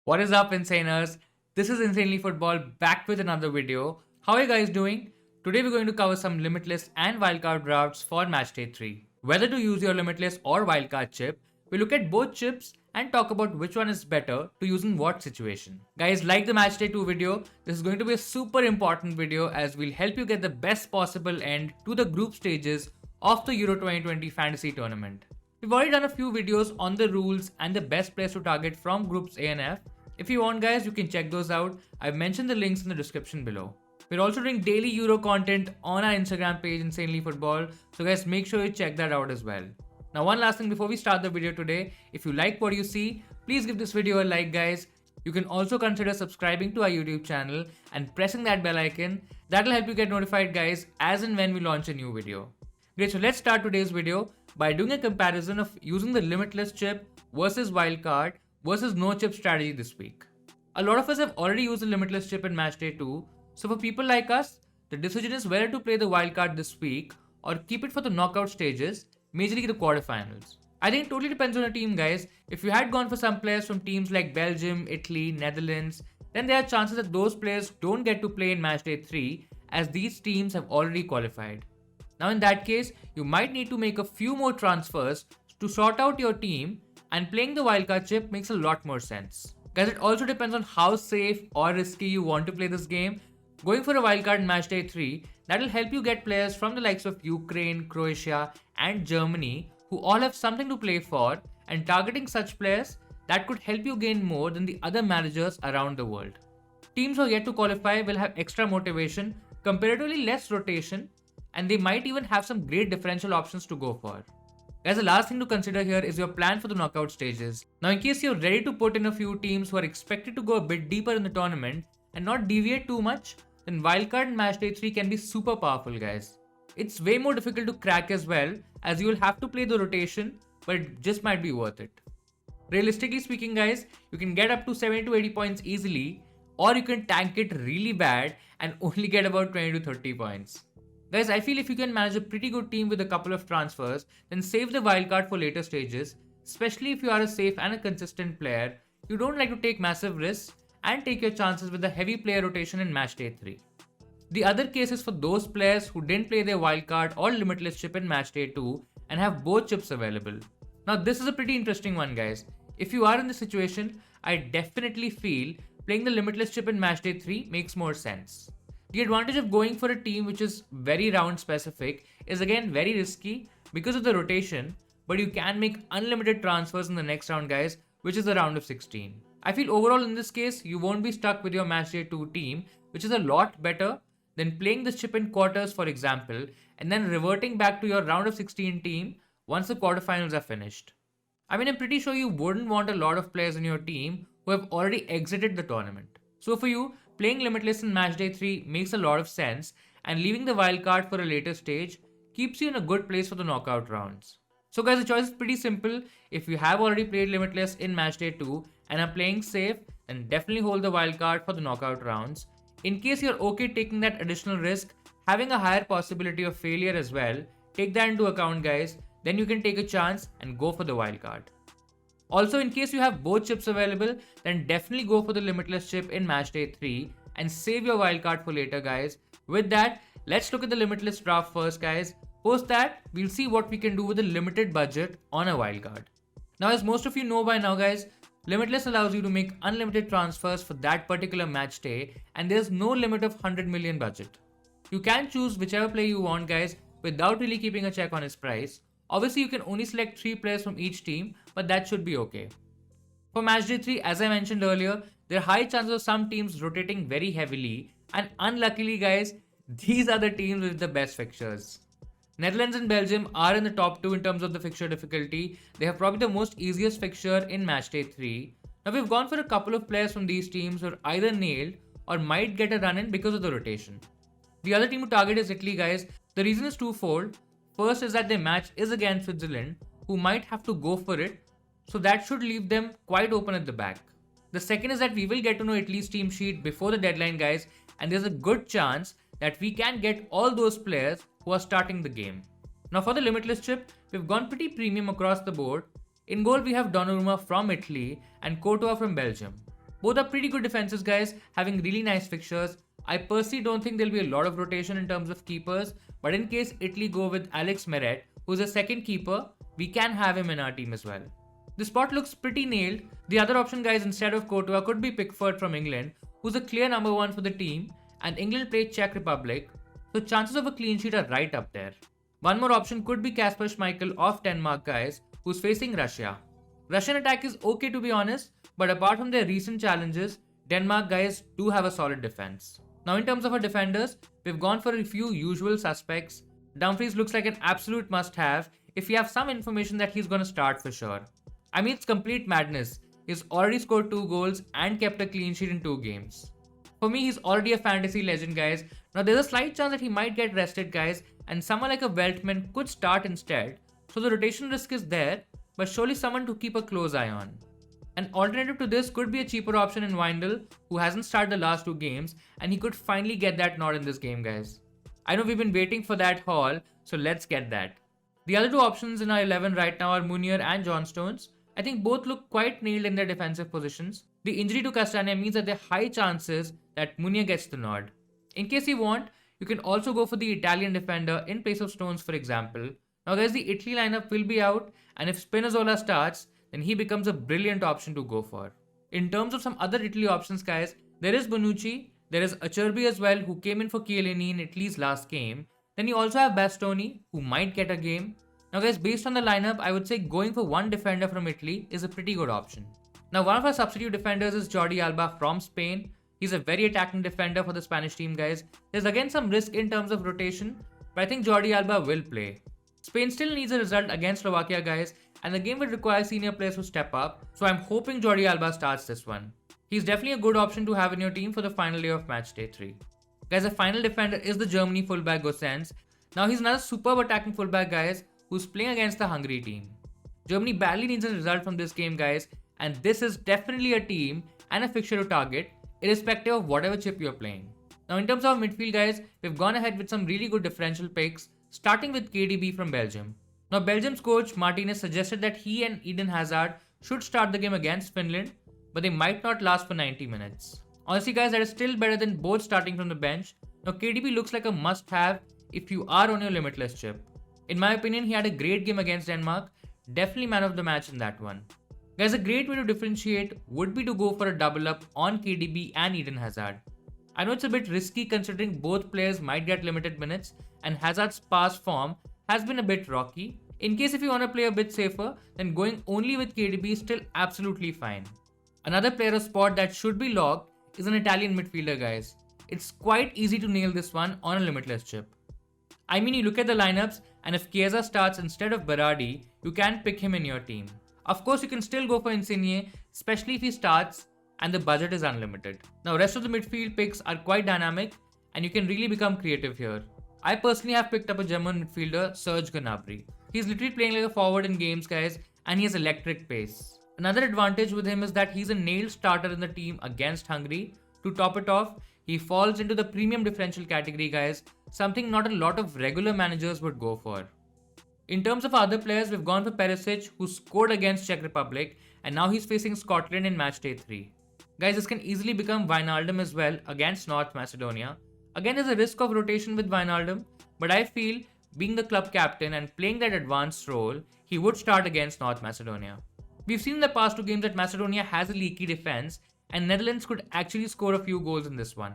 What is up, Insaners? This is Insanely Football back with another video. How are you guys doing? Today we're going to cover some Limitless and Wildcard drafts for Matchday 3. Whether to use your Limitless or Wildcard chip, we look at both chips and talk about which one is better to use in what situation. Guys, like the Matchday 2 video, this is going to be a super important video as we'll help you get the best possible end to the group stages of the Euro 2020 Fantasy Tournament. We've already done a few videos on the rules and the best players to target from groups A and F. If you want guys, you can check those out. I've mentioned the links in the description below. We're also doing daily Euro content on our Instagram page, Insanely Football. So guys, make sure you check that out as well. Now one last thing before we start the video today. If you like what you see, please give this video a like guys. You can also consider subscribing to our YouTube channel and pressing that bell icon. That'll help you get notified guys as and when we launch a new video. Great, so let's start today's video by doing a comparison of using the Limitless chip versus Wildcard versus no chip strategy this week. A lot of us have already used the Limitless chip in Matchday 2, so for people like us, the decision is whether to play the Wildcard this week or keep it for the knockout stages, majorly the quarterfinals. I think it totally depends on the team guys. If you had gone for some players from teams like Belgium, Italy, Netherlands, then there are chances that those players don't get to play in Matchday 3 as these teams have already qualified. Now in that case, you might need to make a few more transfers to sort out your team, and playing the wildcard chip makes a lot more sense. Guys, it also depends on how safe or risky you want to play this game. Going for a wildcard in Matchday 3, that'll help you get players from the likes of Ukraine, Croatia and Germany who all have something to play for, and targeting such players that could help you gain more than the other managers around the world. Teams who are yet to qualify will have extra motivation, comparatively less rotation, and they might even have some great differential options to go for. Guys, the last thing to consider here is your plan for the knockout stages. Now in case you're ready to put in a few teams who are expected to go a bit deeper in the tournament and not deviate too much, then Wildcard and Matchday 3 can be super powerful guys. It's way more difficult to crack as well, as you will have to play the rotation, but it just might be worth it. Realistically speaking guys, you can get up to 70 to 80 points easily, or you can tank it really bad and only get about 20 to 30 points. Guys, I feel if you can manage a pretty good team with a couple of transfers, then save the wildcard for later stages, especially if you are a safe and a consistent player. You don't like to take massive risks and take your chances with the heavy player rotation in Matchday 3. The other case is for those players who didn't play their wildcard or Limitless chip in Matchday 2 and have both chips available. Now this is a pretty interesting one guys. If you are in this situation, I definitely feel playing the Limitless chip in Matchday 3 makes more sense. The advantage of going for a team which is very round specific is again very risky because of the rotation, but you can make unlimited transfers in the next round guys, which is the round of 16. I feel overall in this case, you won't be stuck with your Matchday 2 team, which is a lot better than playing this chip in quarters for example, and then reverting back to your round of 16 team once the quarterfinals are finished. I mean, I'm pretty sure you wouldn't want a lot of players in your team who have already exited the tournament. So for you, playing Limitless in Matchday 3 makes a lot of sense, and leaving the wildcard for a later stage keeps you in a good place for the knockout rounds. So guys, the choice is pretty simple. If you have already played Limitless in Matchday 2 and are playing safe, then definitely hold the wildcard for the knockout rounds. In case you're okay taking that additional risk, having a higher possibility of failure as well, take that into account guys, then you can take a chance and go for the wildcard. Also, in case you have both chips available, then definitely go for the Limitless chip in Matchday 3 and save your wildcard for later guys. With that, let's look at the Limitless draft first guys. Post that, we'll see what we can do with a limited budget on a wildcard. Now as most of you know by now guys, Limitless allows you to make unlimited transfers for that particular match day, and there's no limit of 100 million budget. You can choose whichever player you want guys without really keeping a check on his price. Obviously, you can only select 3 players from each team, but that should be okay. For Matchday 3, as I mentioned earlier, there are high chances of some teams rotating very heavily, and unluckily guys, these are the teams with the best fixtures. Netherlands and Belgium are in the top 2 in terms of the fixture difficulty. They have probably the most easiest fixture in Matchday 3. Now we've gone for a couple of players from these teams who are either nailed or might get a run in because of the rotation. The other team to target is Italy guys. The reason is twofold. First is that their match is against Switzerland, who might have to go for it, so that should leave them quite open at the back. The second is that we will get to know Italy's team sheet before the deadline guys, and there's a good chance that we can get all those players who are starting the game. Now for the Limitless chip, we've gone pretty premium across the board. In goal we have Donnarumma from Italy and Courtois from Belgium. Both are pretty good defenses guys, having really nice fixtures. I personally don't think there'll be a lot of rotation in terms of keepers, but in case Italy go with Alex Meret, who's a second keeper, we can have him in our team as well. The spot looks pretty nailed. The other option guys instead of Courtois could be Pickford from England, who's a clear number 1 for the team, and England played Czech Republic, so chances of a clean sheet are right up there. One more option could be Kasper Schmeichel of Denmark guys, who's facing Russia. Russian attack is okay to be honest, but apart from their recent challenges, Denmark guys do have a solid defense. Now in terms of our defenders, we've gone for a few usual suspects. Dumfries looks like an absolute must-have if we have some information that he's gonna start for sure. I mean, it's complete madness. He's already scored 2 goals and kept a clean sheet in 2 games. For me, he's already a fantasy legend guys. Now there's a slight chance that he might get rested guys, and someone like a Veltman could start instead, so the rotation risk is there, but surely someone to keep a close eye on. An alternative to this could be a cheaper option in Windle, who hasn't started the last 2 games, and he could finally get that nod in this game guys. I know we've been waiting for that haul, so let's get that. The other 2 options in our 11 right now are Munier and John Stones. I think both look quite nailed in their defensive positions. The injury to Castagna means that there are high chances that Munier gets the nod. In case you want, you can also go for the Italian defender in place of Stones for example. Now guys, the Italy lineup will be out, and if Spinazzola starts, then he becomes a brilliant option to go for. In terms of some other Italy options guys, there is Bonucci, there is Acerbi as well, who came in for Chiellini in Italy's last game. Then you also have Bastoni, who might get a game. Now guys, based on the lineup, I would say going for one defender from Italy is a pretty good option. Now one of our substitute defenders is Jordi Alba from Spain. He's a very attacking defender for the Spanish team guys. There's again some risk in terms of rotation, but I think Jordi Alba will play. Spain still needs a result against Slovakia guys, and the game will require senior players to step up, so I'm hoping Jordi Alba starts this one. He's definitely a good option to have in your team for the final day of Matchday 3. Guys, the final defender is the Germany fullback Gosens. Now he's another superb attacking fullback guys, who's playing against the Hungary team. Germany badly needs a result from this game guys, and this is definitely a team and a fixture to target, irrespective of whatever chip you're playing. Now in terms of midfield guys, we've gone ahead with some really good differential picks, starting with KDB from Belgium. Now Belgium's coach Martinez suggested that he and Eden Hazard should start the game against Finland, but they might not last for 90 minutes. Honestly guys, that is still better than both starting from the bench. Now KDB looks like a must-have if you are on your Limitless chip. In my opinion, he had a great game against Denmark, definitely man of the match in that one. Guys, a great way to differentiate would be to go for a double up on KDB and Eden Hazard. I know it's a bit risky considering both players might get limited minutes, and Hazard's past form has been a bit rocky. In case if you want to play a bit safer, then going only with KDB is still absolutely fine. Another player or spot that should be locked is an Italian midfielder guys. It's quite easy to nail this one on a Limitless chip. I mean, you look at the lineups, and if Chiesa starts instead of Berardi, you can pick him in your team. Of course, you can still go for Insigne, especially if he starts and the budget is unlimited. Now, rest of the midfield picks are quite dynamic, and you can really become creative here. I personally have picked up a German midfielder, Serge Gnabry. He's literally playing like a forward in games, guys, and he has electric pace. Another advantage with him is that he's a nailed starter in the team against Hungary. To top it off, he falls into the premium differential category guys, something not a lot of regular managers would go for. In terms of other players, we've gone for Perisic, who scored against Czech Republic, and now he's facing Scotland in Matchday 3. Guys, this can easily become Wijnaldum as well against North Macedonia. Again, there's a risk of rotation with Wijnaldum, but I feel being the club captain and playing that advanced role, he would start against North Macedonia. We've seen in the past 2 games that Macedonia has a leaky defense, and Netherlands could actually score a few goals in this one.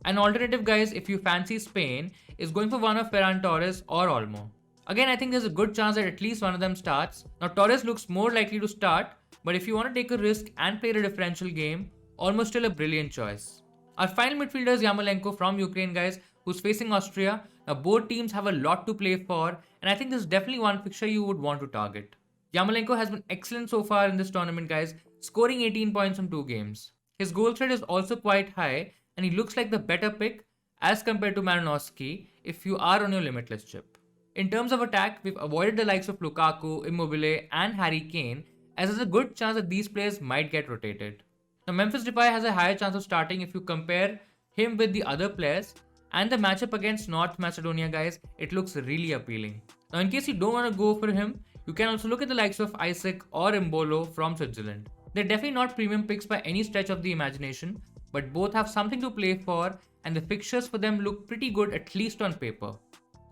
An alternative guys, if you fancy Spain, is going for one of Ferran Torres or Olmo. Again, I think there's a good chance that at least one of them starts. Now Torres looks more likely to start, but if you want to take a risk and play a differential game, Olmo's still a brilliant choice. Our final midfielder is Yarmolenko from Ukraine guys, who's facing Austria. Now both teams have a lot to play for, and I think this is definitely one fixture you would want to target. Yarmolenko has been excellent so far in this tournament guys, scoring 18 points from 2 games. His goal threat is also quite high, and he looks like the better pick as compared to Malinowski if you are on your Limitless chip. In terms of attack, we've avoided the likes of Lukaku, Immobile and Harry Kane, as there's a good chance that these players might get rotated. Now Memphis Depay has a higher chance of starting if you compare him with the other players, and the matchup against North Macedonia guys, it looks really appealing. Now in case you don't want to go for him, you can also look at the likes of Isaac or Mbolo from Switzerland. They're definitely not premium picks by any stretch of the imagination, but both have something to play for and the fixtures for them look pretty good, at least on paper.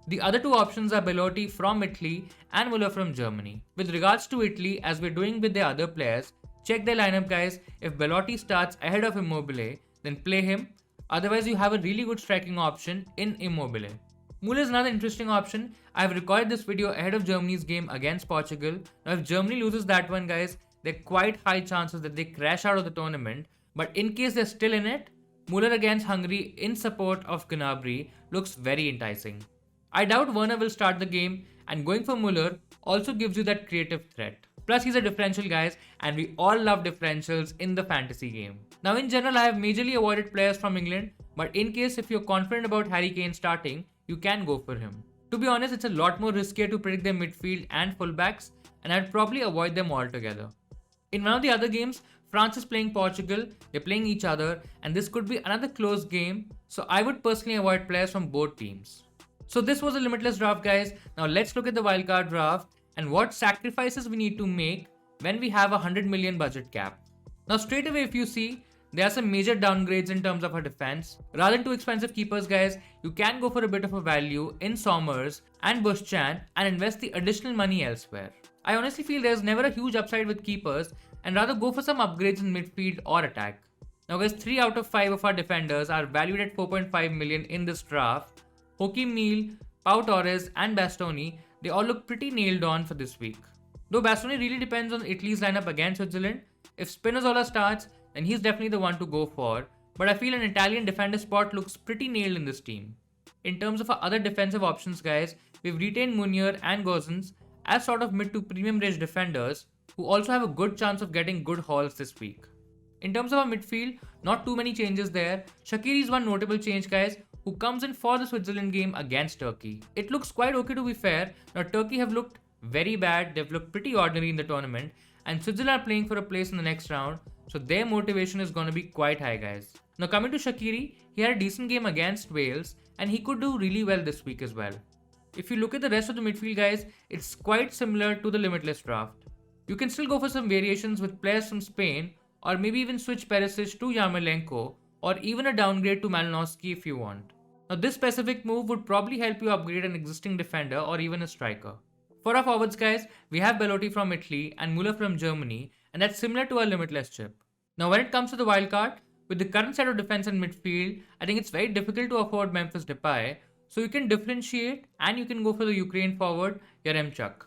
The other two options are Belotti from Italy and Müller from Germany. With regards to Italy, as we're doing with their other players, check their lineup guys. If Belotti starts ahead of Immobile, then play him. Otherwise, you have a really good striking option in Immobile. Müller is another interesting option. I have recorded this video ahead of Germany's game against Portugal. Now if Germany loses that one guys, there are quite high chances that they crash out of the tournament. But in case they're still in it, Müller against Hungary in support of Gnabry looks very enticing. I doubt Werner will start the game, and going for Müller also gives you that creative threat. Plus he's a differential guys, and we all love differentials in the fantasy game. Now in general I have majorly avoided players from England, but in case if you're confident about Harry Kane starting, you can go for him. To be honest, it's a lot more riskier to predict their midfield and fullbacks, and I'd probably avoid them altogether. In one of the other games, France is playing Portugal, they're playing each other, and this could be another close game, so I would personally avoid players from both teams. So this was a limitless draft guys. Now let's look at the wildcard draft and what sacrifices we need to make when we have a 100 million budget cap. Now straight away if you see, there are some major downgrades in terms of our defense. Rather than too expensive keepers guys, you can go for a bit of a value in Sommers and Bushchan and invest the additional money elsewhere. I honestly feel there's never a huge upside with keepers and rather go for some upgrades in midfield or attack. Now guys, 3 out of 5 of our defenders are valued at 4.5 million in this draft. Joaquim Neal, Pau Torres and Bastoni, they all look pretty nailed on for this week. Though Bastoni really depends on Italy's lineup against Switzerland. If Spinazzola starts, then he's definitely the one to go for, but I feel an Italian defender spot looks pretty nailed in this team. In terms of our other defensive options guys, we've retained Munier and Gozens as sort of mid to premium range defenders who also have a good chance of getting good hauls this week. In terms of our midfield, not too many changes there. Shaqiri is one notable change guys, who comes in for the Switzerland game against Turkey. It looks quite okay to be fair. Now Turkey have looked very bad, they've looked pretty ordinary in the tournament, and Switzerland are playing for a place in the next round, so their motivation is going to be quite high guys. Now coming to Shaqiri, he had a decent game against Wales and he could do really well this week as well. If you look at the rest of the midfield guys, it's quite similar to the limitless draft. You can still go for some variations with players from Spain, or maybe even switch Perisic to Yarmolenko, or even a downgrade to Malinowski if you want. Now this specific move would probably help you upgrade an existing defender or even a striker. For our forwards guys, we have Belotti from Italy and Müller from Germany, and that's similar to our limitless chip. Now when it comes to the wildcard, with the current set of defense and midfield, I think it's very difficult to afford Memphis Depay, so you can differentiate and you can go for the Ukraine forward, Yaremchuk.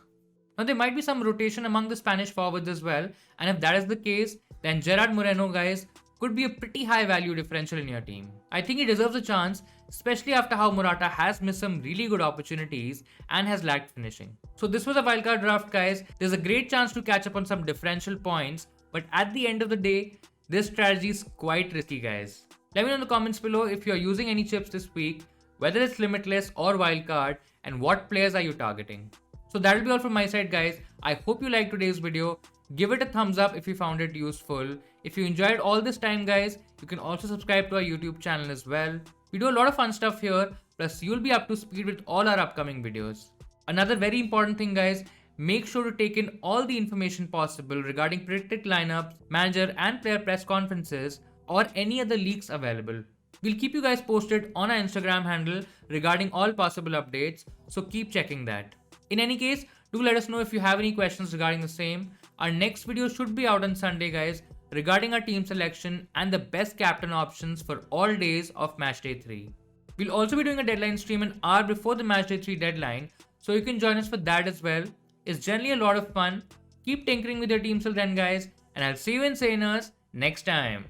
Now there might be some rotation among the Spanish forwards as well, and if that is the case, then Gerard Moreno guys could be a pretty high value differential in your team. I think he deserves a chance, especially after how Morata has missed some really good opportunities and has lacked finishing. So this was a wildcard draft guys. There's a great chance to catch up on some differential points, but at the end of the day, this strategy is quite risky guys. Let me know in the comments below if you're using any chips this week, whether it's limitless or wildcard, and what players are you targeting. So that will be all from my side guys. I hope you liked today's video. Give it a thumbs up if you found it useful. If you enjoyed all this time guys, you can also subscribe to our YouTube channel as well. We do a lot of fun stuff here, plus you'll be up to speed with all our upcoming videos. Another very important thing guys, make sure to take in all the information possible regarding predicted lineups, manager and player press conferences, or any other leaks available. We'll keep you guys posted on our Instagram handle regarding all possible updates, so keep checking that. In any case, do let us know if you have any questions regarding the same. Our next video should be out on Sunday guys, regarding our team selection and the best captain options for all days of Matchday 3. We'll also be doing a deadline stream an hour before the Matchday 3 deadline, so you can join us for that as well. It's generally a lot of fun. Keep tinkering with your teams till then guys, and I'll see you in Saners next time.